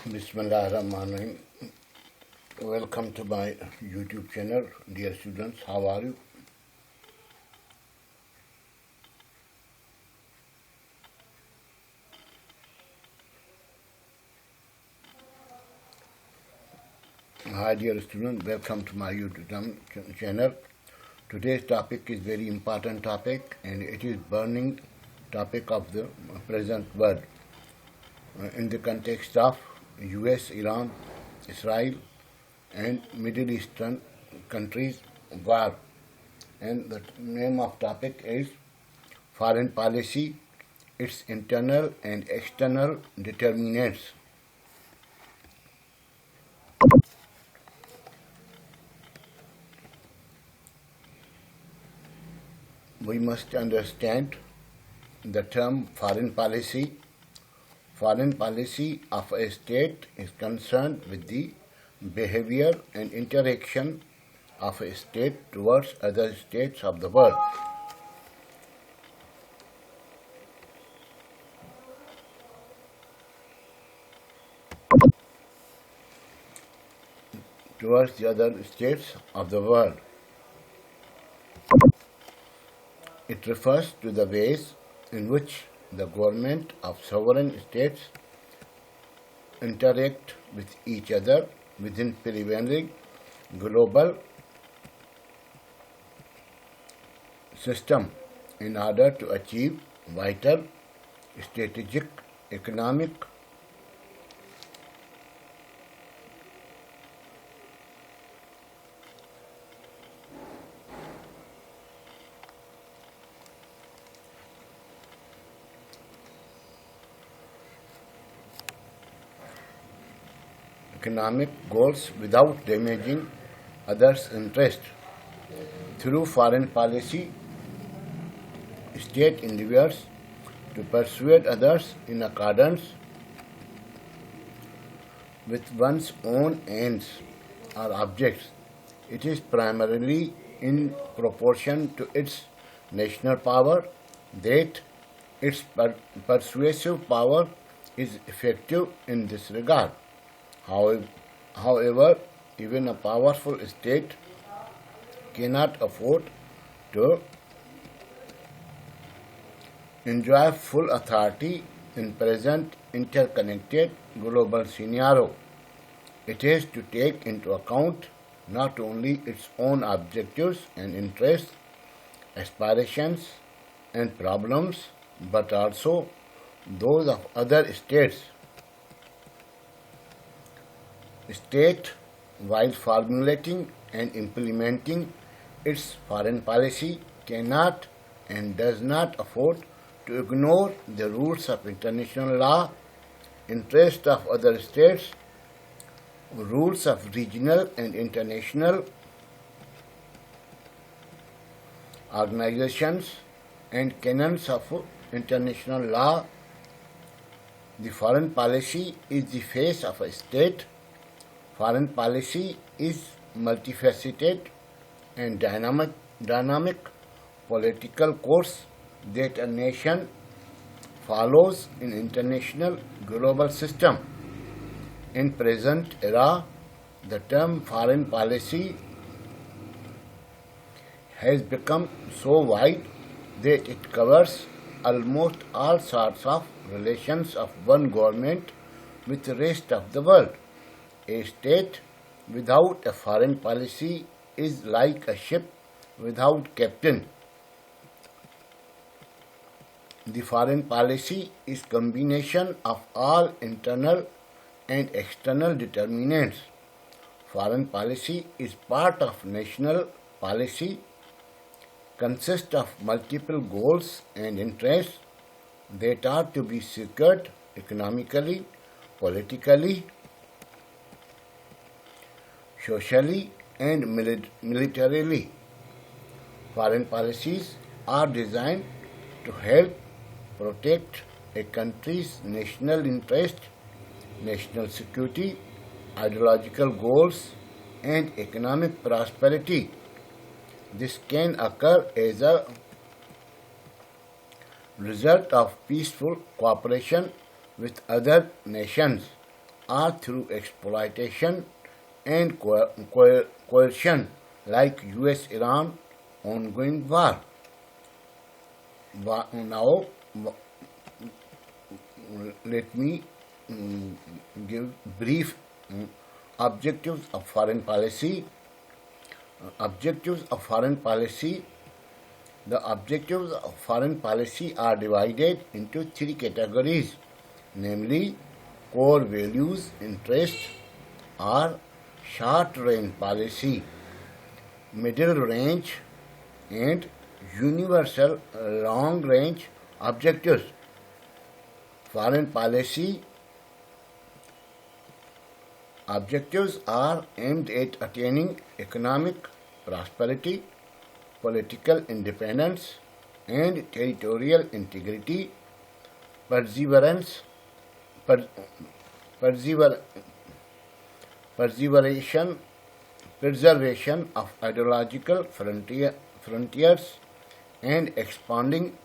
Bismillahirrahmanirrahim. Welcome to my YouTube channel, dear students. How are you? Hi, dear students. Welcome to my YouTube channel. Today's topic is very important topic, and it is burning topic of the present world in the context of US, Iran, Israel, and Middle Eastern countries war. And the name of topic is foreign policy, its internal and external determinants. We must understand the term foreign policy. Foreign policy of a state is concerned with the behavior and interaction of a state towards other states of the world. Towards the other states of the world. It refers to the ways in which the government of sovereign states interact with each other within prevailing global system in order to achieve vital, strategic, economic, goals without damaging others' interests. Through foreign policy, state endeavors to persuade others in accordance with one's own ends or objects. It is primarily in proportion to its national power that its persuasive power is effective in this regard. However, even a powerful state cannot afford to enjoy full authority in present interconnected global scenario. It has to take into account not only its own objectives and interests, aspirations and problems, but also those of other states. State, while formulating and implementing its foreign policy, cannot and does not afford to ignore the rules of international law, interests of other states, rules of regional and international organizations, and canons of international law. The foreign policy is the face of a state. Foreign policy is multifaceted and dynamic political course that a nation follows in international global system. In present era, the term foreign policy has become so wide that it covers almost all sorts of relations of one government with the rest of the world. A state without a foreign policy is like a ship without captain. The foreign policy is combination of all internal and external determinants. Foreign policy is part of national policy, consists of multiple goals and interests that are to be secured economically, politically, socially and militarily. Foreign policies are designed to help protect a country's national interest, national security, ideological goals, and economic prosperity. This can occur as a result of peaceful cooperation with other nations are through exploitation and coercion, like US-Iran ongoing war. Now, let me give brief objectives of foreign policy. Objectives of foreign policy. The objectives of foreign policy are divided into three categories, namely core values, interests, or short-range policy, middle range, and universal long-range objectives. Foreign policy objectives are aimed at attaining economic prosperity, political independence, and territorial integrity, preservation of ideological frontiers, and expanding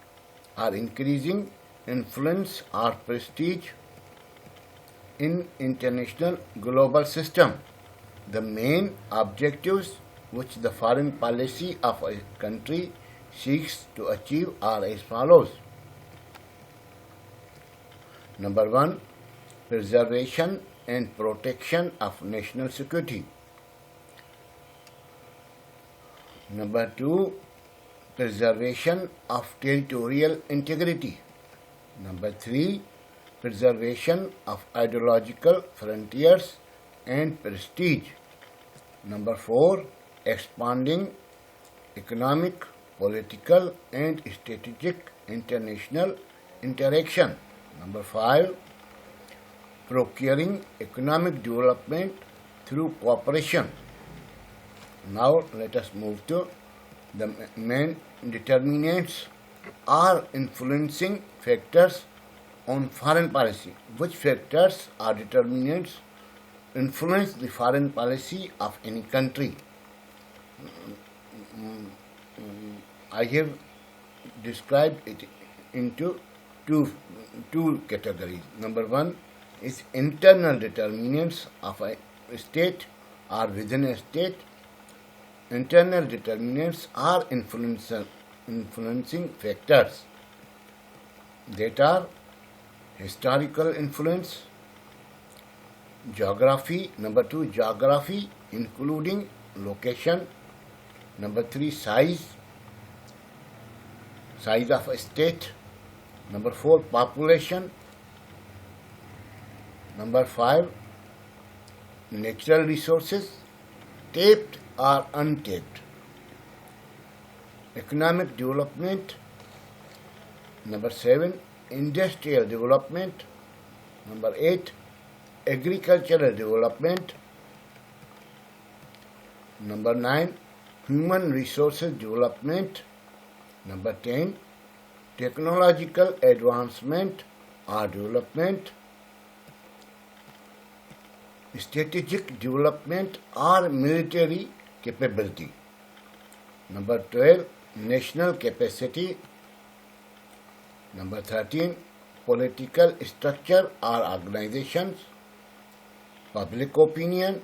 or increasing influence or prestige in international global system. The main objectives which the foreign policy of a country seeks to achieve are as follows. Number 1, preservation and protection of national security. Number 2, preservation of territorial integrity. Number 3, preservation of ideological frontiers and prestige. Number 4, expanding economic, political, and strategic international interaction. Number 5, procuring economic development through cooperation. Now let us move to the main determinants or influencing factors on foreign policy. Which factors or determinants influence the foreign policy of any country? I have described it into two categories. Number 1 is internal determinants of a state or within a state. Internal determinants are influencing factors that are historical influence, geography. Number 2, geography including location. Number 3, size of a state. Number 4, population. Number 5, natural resources, tapped or untapped. Economic development. Number 7, industrial development. Number 8, agricultural development. Number 9, human resources development. Number 10, technological advancement or development. Strategic development or military capability. Number 12, national capacity. Number 13, political structure or organizations, public opinion.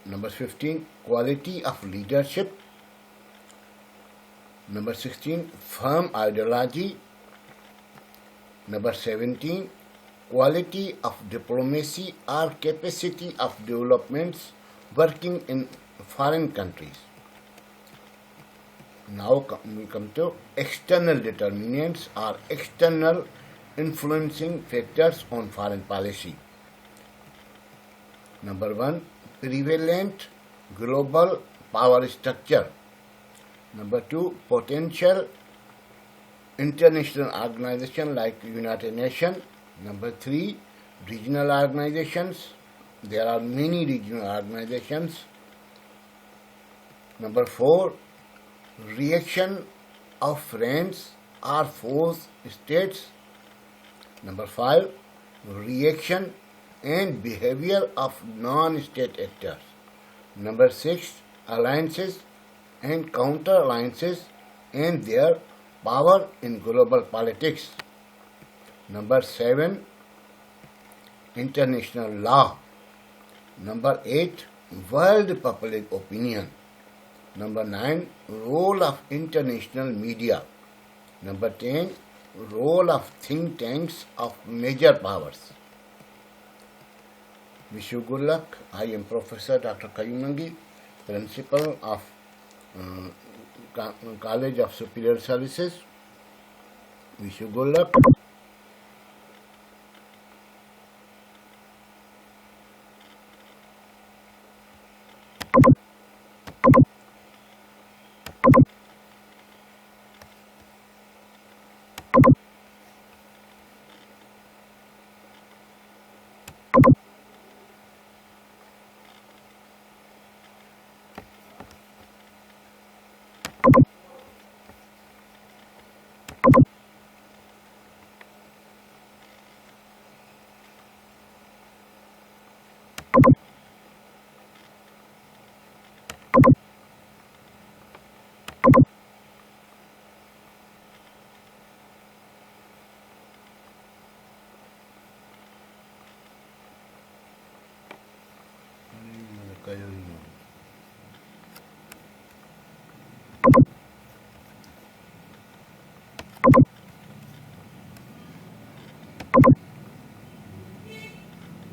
Number 15, quality of leadership. Number 16, firm ideology. Number 17, quality of diplomacy or capacity of developments working in foreign countries. Now we come to external determinants or external influencing factors on foreign policy. Number 1, prevalent global power structure. Number 2, potential international organizations like United Nations. Number 3, regional organizations. There are many regional organizations. Number 4, reaction of friends or foes states. Number 5, reaction and behavior of non-state actors. Number 6, alliances and counter-alliances and their power in global politics. Number 7, international law. Number 8, world public opinion. Number 9, role of international media. Number 10, role of think tanks of major powers. Wish you good luck. I am Professor Dr. Qayum Mangi, Principal of College of Superior Services. Wish you good luck. Kayo